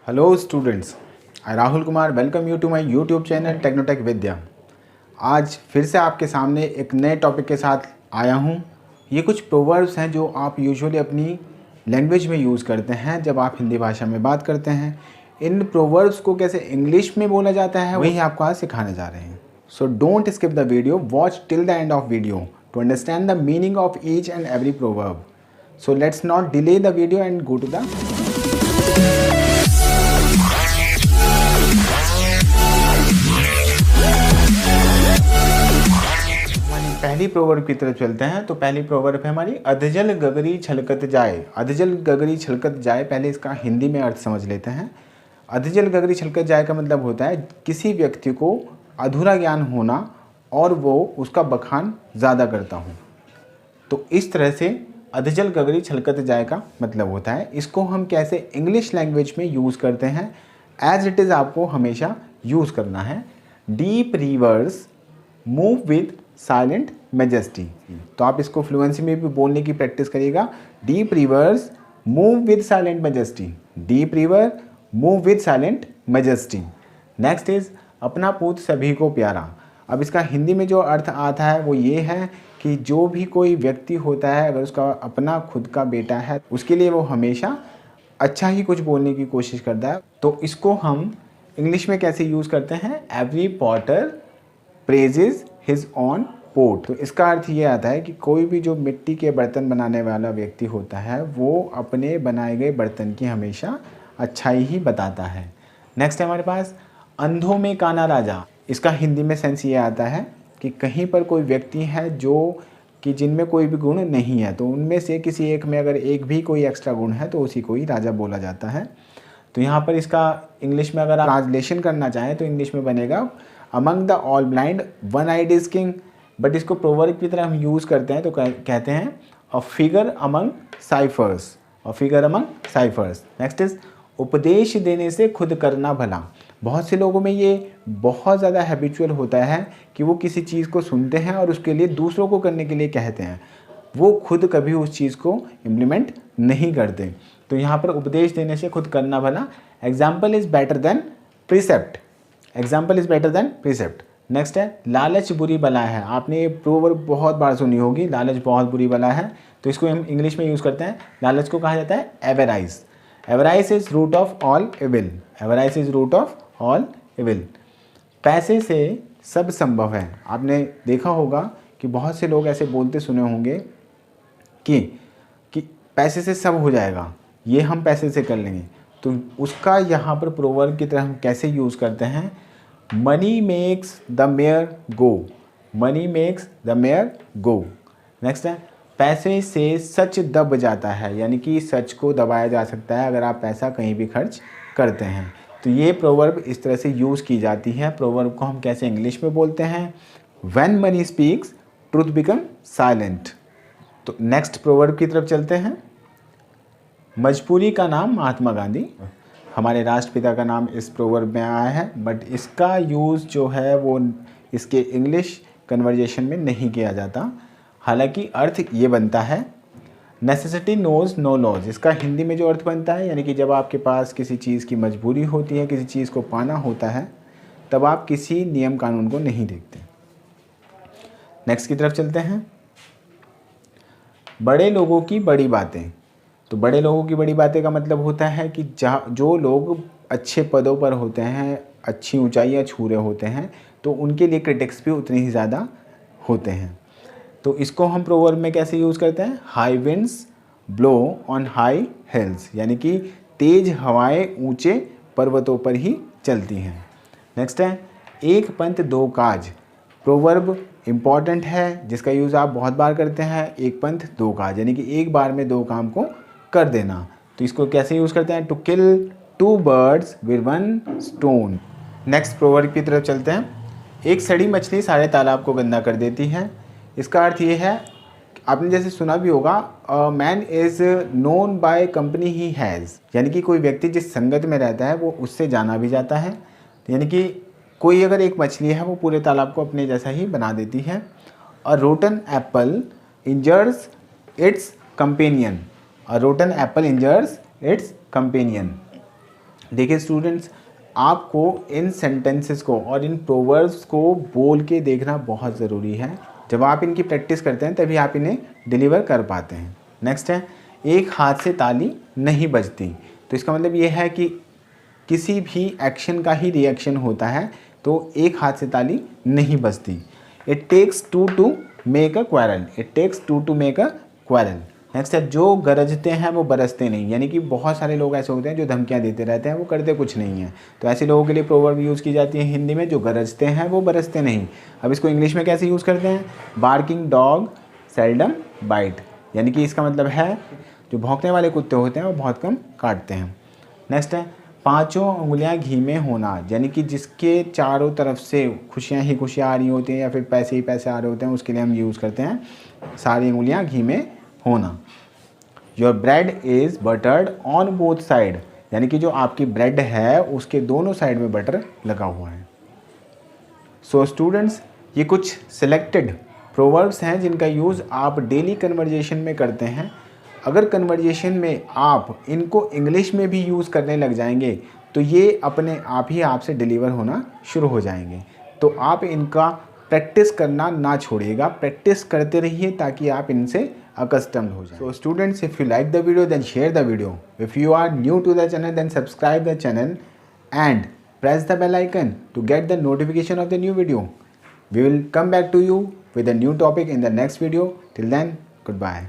Hello students, I Rahul Kumar welcome you to my YouTube channel Technotech Vidya. आज फिर से आपके सामने एक नए टॉपिक के साथ आया हूँ। ये कुछ प्रोवर्ब्स हैं जो आप यूजुअली अपनी लैंग्वेज में यूज़ करते हैं जब आप हिंदी भाषा में बात करते हैं। इन प्रोवर्ब्स को कैसे इंग्लिश में बोला जाता है वही आपको आज सिखाने जा रहे हैं। So don't skip the video, watch till the end of video to understand the meaning of each and every proverb. So let's not delay the video and go to the पहली प्रोवर्ब की तरफ चलते हैं। तो पहली proverb है हमारी अधजल गगरी छलकत जाए। अधजल गगरी छलकत जाए, पहले इसका हिंदी में अर्थ समझ लेते हैं। अधजल गगरी छलकत जाए का मतलब होता है किसी व्यक्ति को अधूरा ज्ञान होना और वो उसका बखान ज़्यादा करता हो। तो इस तरह से अधजल गगरी छलकत जाए का मतलब होता है। इसको हम कैसे इंग्लिश लैंग्वेज में यूज़ करते हैं, एज इट इज़ आपको हमेशा यूज़ करना है। Deep reverse move with silent majesty. तो आप इसको फ्लुएंसी में भी बोलने की प्रैक्टिस करिएगा। Deep reverse move with silent majesty. Deep river move with silent majesty. Next is अपना पूत सभी को प्यारा। अब इसका हिंदी में जो अर्थ आता है वो ये है कि जो भी कोई व्यक्ति होता है, अगर उसका अपना खुद का बेटा है, उसके लिए वो हमेशा अच्छा ही कुछ बोलने की कोशिश करता है। तो इसको हम इंग्लिश में कैसे यूज़ करते हैं, every potter praises his own pot. तो इसका अर्थ ये आता है कि कोई भी जो मिट्टी के बर्तन बनाने वाला व्यक्ति होता है वो अपने बनाए गए बर्तन की हमेशा अच्छाई ही बताता है। नेक्स्ट है हमारे पास अंधों में काना राजा। इसका हिंदी में सेंस ये आता है कि कहीं पर कोई व्यक्ति है जो कि जिनमें कोई भी गुण नहीं है, तो उनमें से किसी एक में अगर एक भी कोई एक्स्ट्रा गुण है तो उसी को ही राजा बोला जाता है। तो यहाँ पर इसका इंग्लिश में अगर आप ट्रांसलेशन करना चाहें तो इंग्लिश में बनेगा among the all blind one eyed is king. But इसको प्रोवर्ब की तरह हम यूज़ करते हैं तो कहते हैं a figure among ciphers. A figure among ciphers. Next is उपदेश देने से खुद करना भला। बहुत से लोगों में ये बहुत ज़्यादा हैबिचुअल होता है कि वो किसी चीज़ को सुनते हैं और उसके लिए दूसरों को करने के लिए कहते हैं, वो खुद कभी उस चीज़ को इम्प्लीमेंट नहीं करते। तो यहाँ पर उपदेश देने से खुद करना भला। Example is better than precept. Example is better than precept. Next है लालच बुरी बला है। आपने ये प्रोवर्ब बहुत बार सुनी होगी, लालच बहुत बुरी बला है। तो इसको हम इंग्लिश में यूज़ करते हैं। लालच को कहा जाता है avarice. Avarice is root of all evil. Avarice is root of all evil. पैसे से सब संभव है। आपने देखा होगा कि बहुत से लोग ऐसे बोलते सुने होंगे कि पैसे से सब हो जाएगा, ये हम पैसे से कर लेंगे। तो उसका यहाँ पर प्रोवर्ब की तरह हम कैसे यूज़ करते हैं, money makes the mayor go. Money makes the mayor go. Next है पैसे से सच दब जाता है, यानी कि सच को दबाया जा सकता है अगर आप पैसा कहीं भी खर्च करते हैं। तो ये प्रोवर्ब इस तरह से यूज़ की जाती है। प्रोवर्ब को हम कैसे इंग्लिश में बोलते हैं, when money speaks truth become silent. तो नेक्स्ट प्रोवर्ब की तरफ चलते हैं। मजबूरी का नाम महात्मा गांधी। हमारे राष्ट्रपिता का नाम इस प्रोवर्ब में आया है, बट इसका यूज़ जो है वो इसके इंग्लिश कन्वर्जेशन में नहीं किया जाता। हालांकि अर्थ ये बनता है नेसेसिटी नोज नो लॉज। इसका हिंदी में जो अर्थ बनता है, यानी कि जब आपके पास किसी चीज़ की मजबूरी होती है, किसी चीज़ को पाना होता है, तब आप किसी नियम कानून को नहीं देखते। नेक्स्ट की तरफ चलते हैं। बड़े लोगों की बड़ी बातें। तो बड़े लोगों की बड़ी बातें का मतलब होता है कि जो लोग अच्छे पदों पर होते हैं, अच्छी ऊंचाइयां छू रहे होते हैं, तो उनके लिए क्रिटिक्स भी उतने ही ज़्यादा होते हैं। तो इसको हम प्रोवर्ब में कैसे यूज़ करते हैं, high winds blow on high heels, यानी कि तेज हवाएं ऊंचे पर्वतों पर ही चलती हैं। नेक्स्ट है एक पंथ दो काज। प्रोवर्ब इम्पॉर्टेंट है जिसका यूज़ आप बहुत बार करते हैं। एक पंथ दो काज, यानी कि एक बार में दो काम को कर देना। तो इसको कैसे यूज़ करते हैं, to kill two birds with one stone. Next proverb की तरफ चलते हैं। एक सड़ी मछली सारे तालाब को गंदा कर देती है। इसका अर्थ ये है, आपने जैसे सुना भी होगा, man is known by company he has, यानी कि कोई व्यक्ति जिस संगत में रहता है वो उससे जाना भी जाता है। तो यानी कि कोई अगर एक मछली है वो पूरे तालाब को अपने जैसा ही बना देती है। A rotten apple injures its companion. A rotten apple injures its companion. देखिए स्टूडेंट्स, आपको इन सेंटेंसेस को और इन प्रोवर्ब्स को बोल के देखना बहुत ज़रूरी है। जब आप इनकी प्रैक्टिस करते हैं तभी आप इन्हें डिलीवर कर पाते हैं। नेक्स्ट है, एक हाथ से ताली नहीं बजती। तो इसका मतलब ये है कि किसी भी एक्शन का ही रिएक्शन होता है, तो एक हाथ से ताली नहीं बजती। It takes two to make a quarrel. It takes two to make a quarrel. Next है, जो गरजते हैं वो बरसते नहीं। यानी कि बहुत सारे लोग ऐसे होते हैं जो धमकियां देते रहते हैं, वो करते कुछ नहीं है। तो ऐसे लोगों के लिए प्रोवर्ब यूज़ की जाती है हिंदी में, जो गरजते हैं वो बरसते नहीं। अब इसको इंग्लिश में कैसे यूज़ करते हैं? Barking dog seldom bite. यानी कि इसका मतलब है जो भौंकने वाले कुत्ते होते हैं वो बहुत कम काटते हैं। नेक्स्ट है, पांचों उंगलियां घी में होना। यानी कि जिसके चारों तरफ से खुशियां ही खुशियां आ रही होती हैं या फिर पैसे ही पैसे आ रहे होते हैं, उसके लिए हम यूज़ करते हैं सारी उंगलियां घी में होना। Your bread is buttered on both side. यानी कि जो आपकी ब्रेड है उसके दोनों साइड में बटर लगा हुआ है। सो स्टूडेंट्स, ये कुछ सिलेक्टेड प्रोवर्ब्स हैं जिनका यूज़ आप डेली कन्वर्जेशन में करते हैं। अगर कन्वर्जेशन में आप इनको इंग्लिश में भी यूज़ करने लग जाएंगे तो ये अपने आप ही आपसे डिलीवर होना शुरू हो जाएंगे। तो आप इनका प्रैक्टिस करना ना छोड़िएगा, प्रैक्टिस करते रहिए ताकि आप इनसे accustomed हो जाए। So students, if you like the video then share the video. If you are new to the channel then subscribe the channel and press the bell icon to get the notification of the new video. We will come back to you with a new topic in the next video. Till then, goodbye.